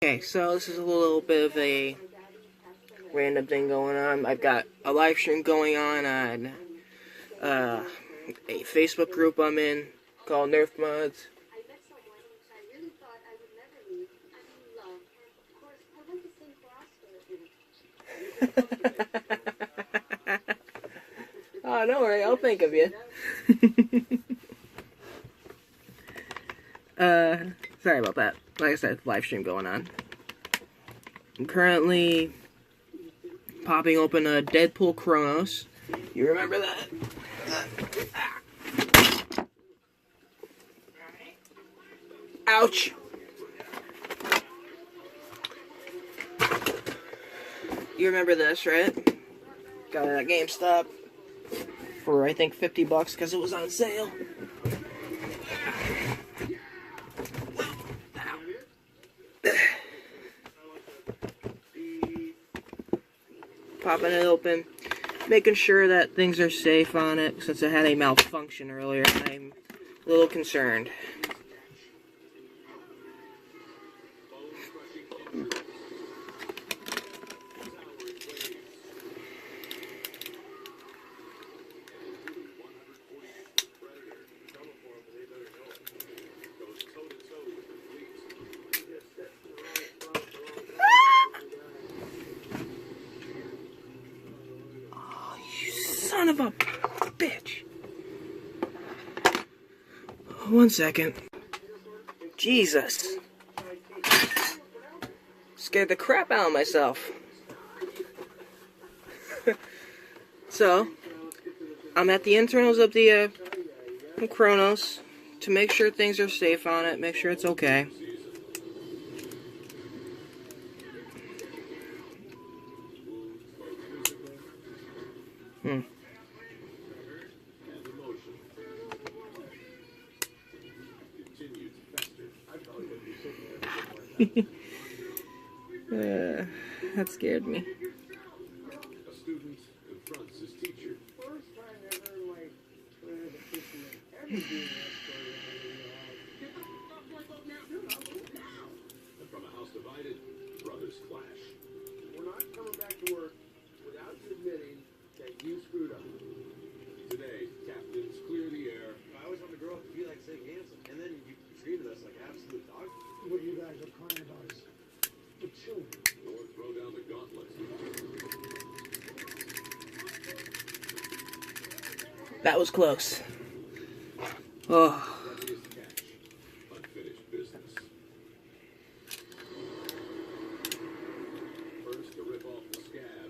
Okay, so this is a little bit of a random thing going on. I've got a live stream going on a Facebook group I'm in called Nerf Mods. Oh, don't worry, I'll think of you. Sorry about that. Like I said, live stream going on. I'm currently popping open a Deadpool Kronos. You remember that? Ouch! You remember this, right? Got it at GameStop for, I think, $50 because it was on sale. Popping it open, making sure that things are safe on it, since it had a malfunction earlier. I'm a little concerned. Son of a bitch. One second. Jesus. Scared the crap out of myself. So, I'm at the internals of the Kronos to make sure things are safe on it, make sure it's okay. That scared me. A student confronts his teacher. First time ever, like, there's a person that ever do and from a house divided, brothers clash. We're not coming back to work without you admitting that you screwed up. Today, captains clear the air. I always wanted to grow up to be like St. Hanson, and then you treated us like absolute dogs. What you guys are crying about is the children. Or throw down the gauntlet. That was close. Oh. Unfinished business. First to rip off the scab.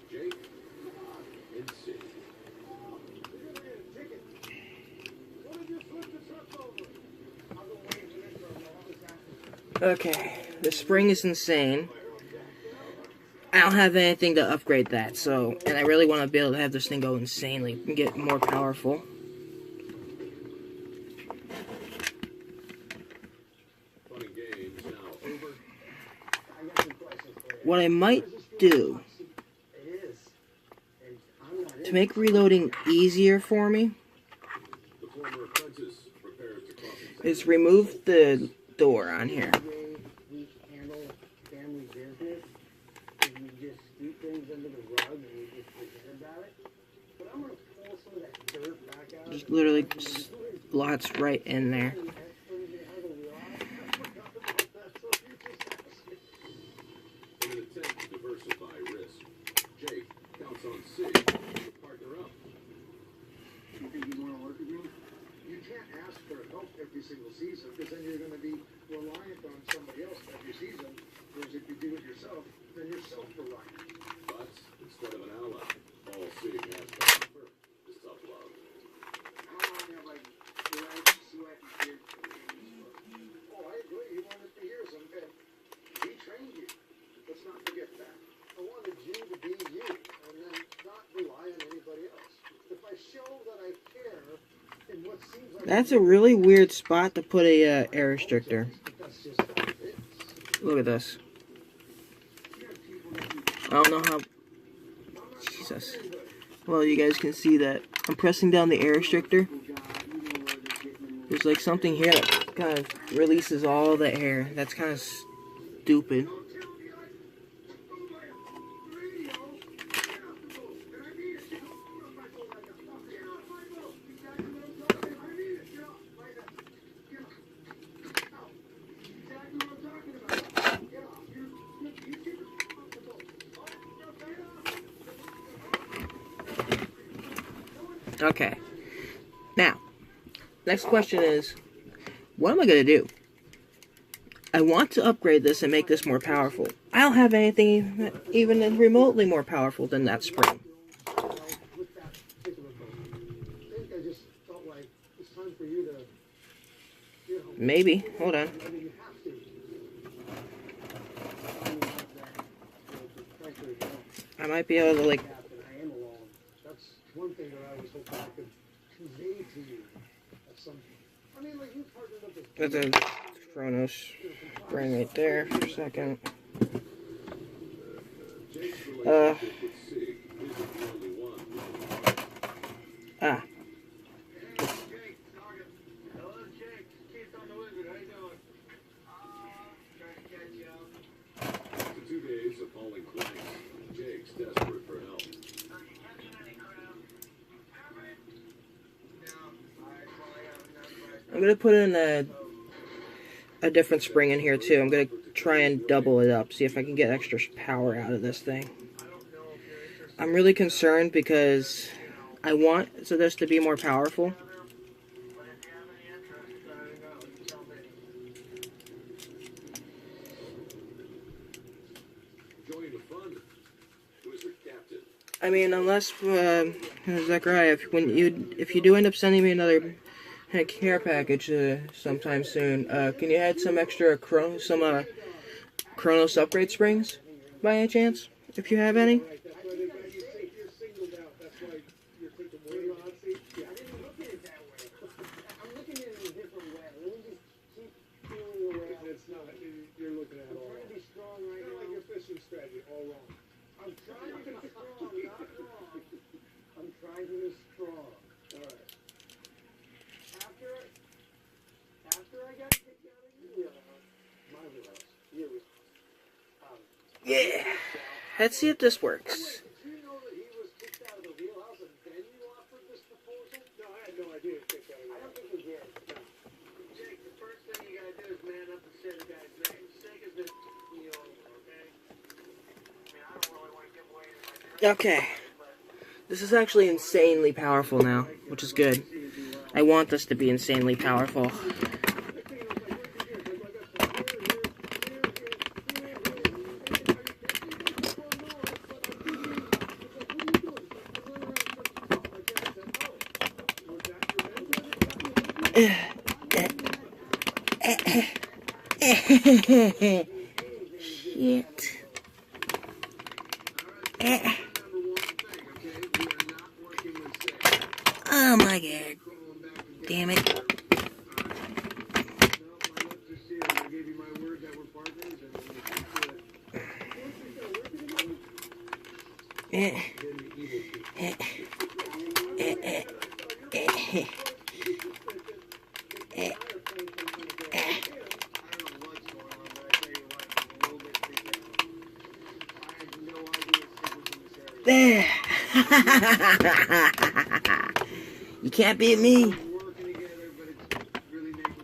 Jake and Sid. Okay, the spring is insane. I don't have anything to upgrade that, so, and I really want to be able to have this thing go insanely and get more powerful. What I might do to make reloading easier for me is remove the door on here. Just literally slots right in there. In an attempt to diversify risk, Jake counts on Sid to partner up. You think you want to work with me? You can't ask for help every single season, because then you're going to be reliant on somebody else every season. Whereas if you do it yourself, then you're self-reliant. But instead of an ally, all Sid has to offer is tough love. Oh, I agree. You wanted to hear something. We trained you. Let's not forget that. I wanted you to be you, and then not rely on anybody else. If I show that I care in what seems like... That's a really weird spot to put a air restrictor. Look at this. I don't know how... Jesus. Well, you guys can see that I'm pressing down the air restrictor. There's like something here that kind of releases all the air. That's kind of stupid. Okay. Now, next question is, what am I going to do? I want to upgrade this and make this more powerful. I don't have anything even remotely more powerful than that spring. Maybe. Hold on. I might be able to, like... One thing that I was hoping I could convey to you at some point. I mean, like, you partnered up with... That's a Kronos spring right there for a second. Ah. After 2 days of hauling planks, Jake's desperate for help. I'm gonna put in a different spring in here too. I'm gonna try and double it up, see if I can get extra power out of this thing. I'm really concerned because I want this to be more powerful. I mean, unless Zachariah, if you do end up sending me another care package sometime soon, can you add some extra Kronos upgrade springs by any chance, if you have any? Yeah, let's see if this works. Okay, this is actually insanely powerful now, which is good. I want this to be insanely powerful. Shit. Oh my god. Damn it. There. You can't beat me.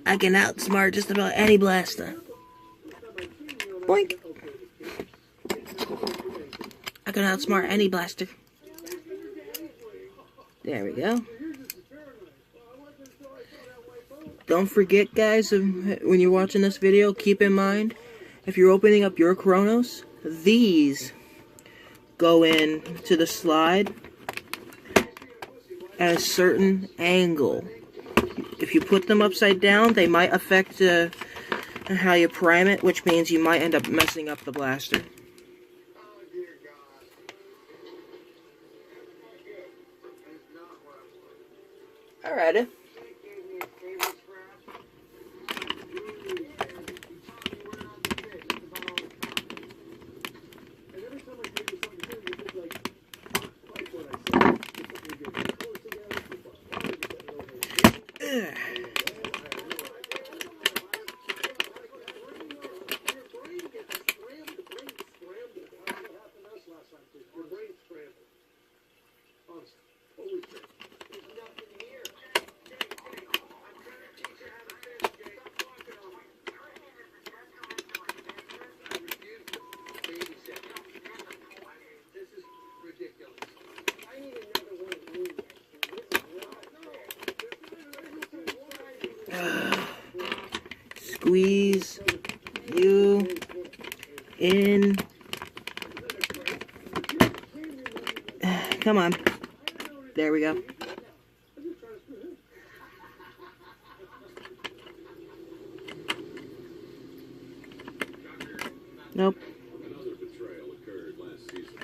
I can outsmart just about any blaster. Boink. I can outsmart any blaster. There we go. Don't forget, guys, when you're watching this video, keep in mind, if you're opening up your Kronos, these go in to the slide at a certain angle. If you put them upside down, they might affect how you prime it, which means you might end up messing up the blaster. Alrighty. squeeze you in. Come on. There we go. Nope. Another betrayal occurred last season.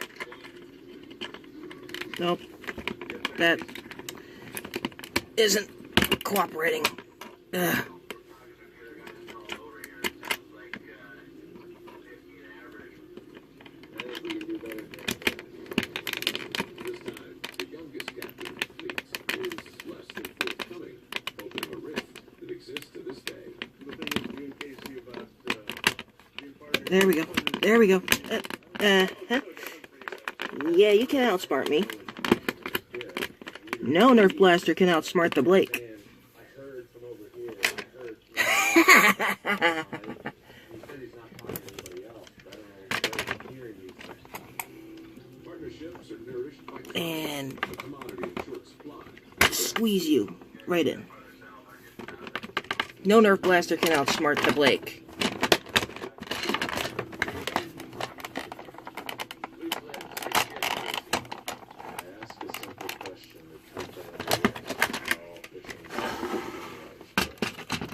Nope. That isn't cooperating. Ugh. This time, the youngest captain of the fleet is less than forthcoming, opening a rift that exists to this day. There we go. There we go. Huh? Yeah, you can outsmart me. No Nerf blaster can outsmart the Blake. I heard from over here. I heard. He said he's not talking to anybody else. I don't know. I'm hearing you. Partnerships are nourished by And a commodity in short supply. squeeze you right in. No Nerf blaster can outsmart the Blake.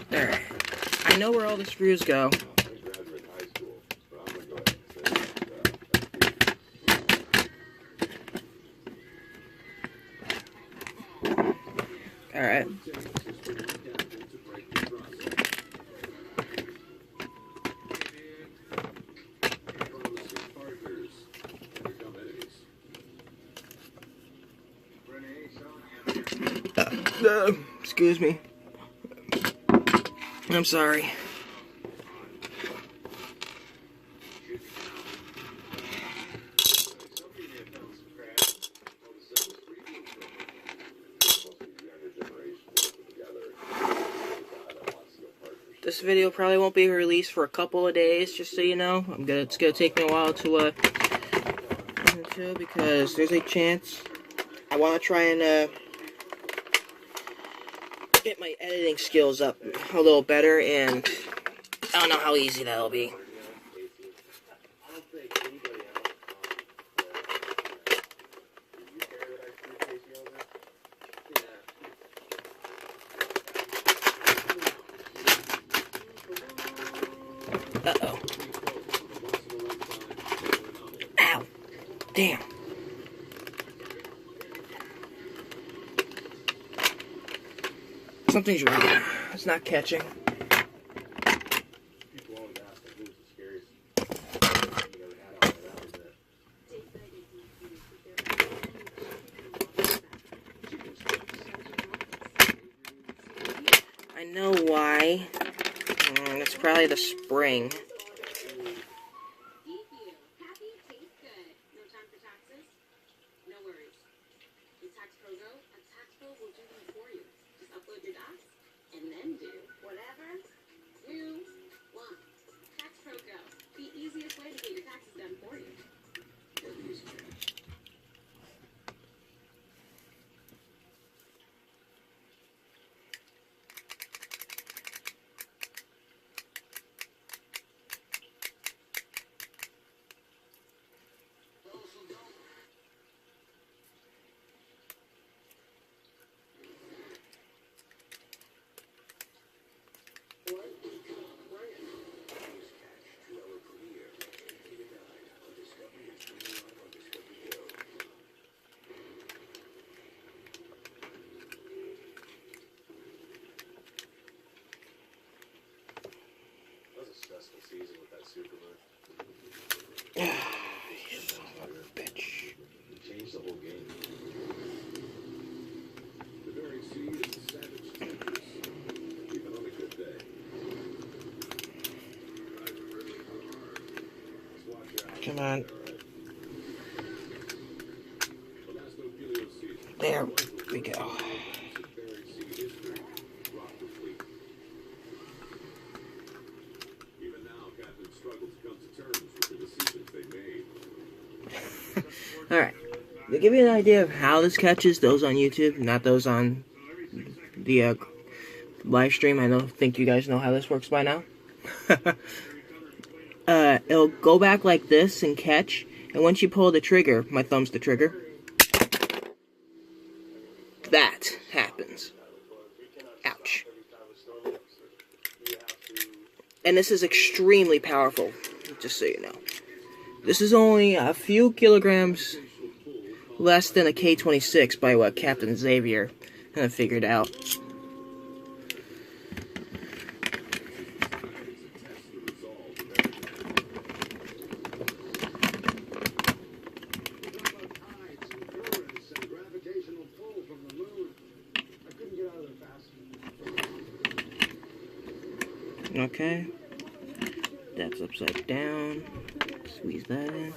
There. I know where all the screws go. Graduate high school, but I'm gonna go ahead and say Alright. Excuse me. I'm sorry. This video probably won't be released for a couple of days, just so you know. It's gonna take me a while to listen to, because there's a chance I want to try and get my editing skills up a little better, and I don't know how easy that'll be. Uh-oh. Ow. Damn. Something's wrong. It's not catching. People always ask me who's the scariest you ever had out there. I know why. It's probably the spring. Season with that Superman. You son of a bitch. Changed the whole game. the very sea is a savage tempest, even on a good day. Let's watch your eyes. Come on. The last Ophelio season. There we go. Bering Sea history rocked the fleet. Even now, captains struggle to come to terms with the decisions they made. Alright. To give you an idea of how this catches, those on YouTube, not those on the live stream. I think you guys know how this works by now. It'll go back like this and catch, and once you pull the trigger, my thumb's the trigger, that happens. Ouch. And this is extremely powerful, just so you know. This is only a few kilograms less than a K-26 by what Captain Xavier kind of figured out. Okay, that's upside down. Squeeze that in.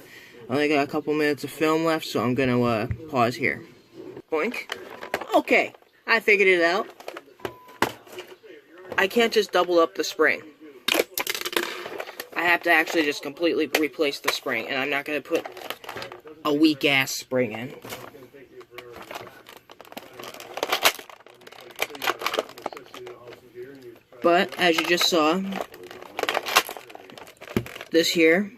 I only got a couple minutes of film left, so I'm gonna pause here. Boink. Okay, I figured it out. I can't just double up the spring. I have to actually just completely replace the spring, and I'm not gonna put a weak ass spring in. But, as you just saw, this here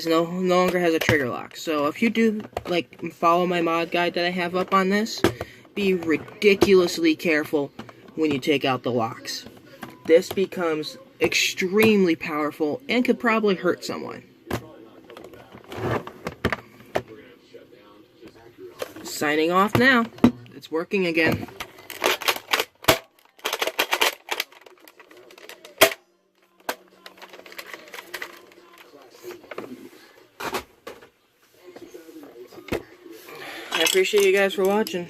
no longer has a trigger lock. So if you do, like, follow my mod guide that I have up on this, be ridiculously careful when you take out the locks. This becomes extremely powerful and could probably hurt someone. Signing off now. It's working again. I appreciate you guys for watching.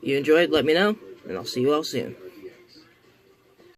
You enjoyed, let me know, and I'll see you all soon.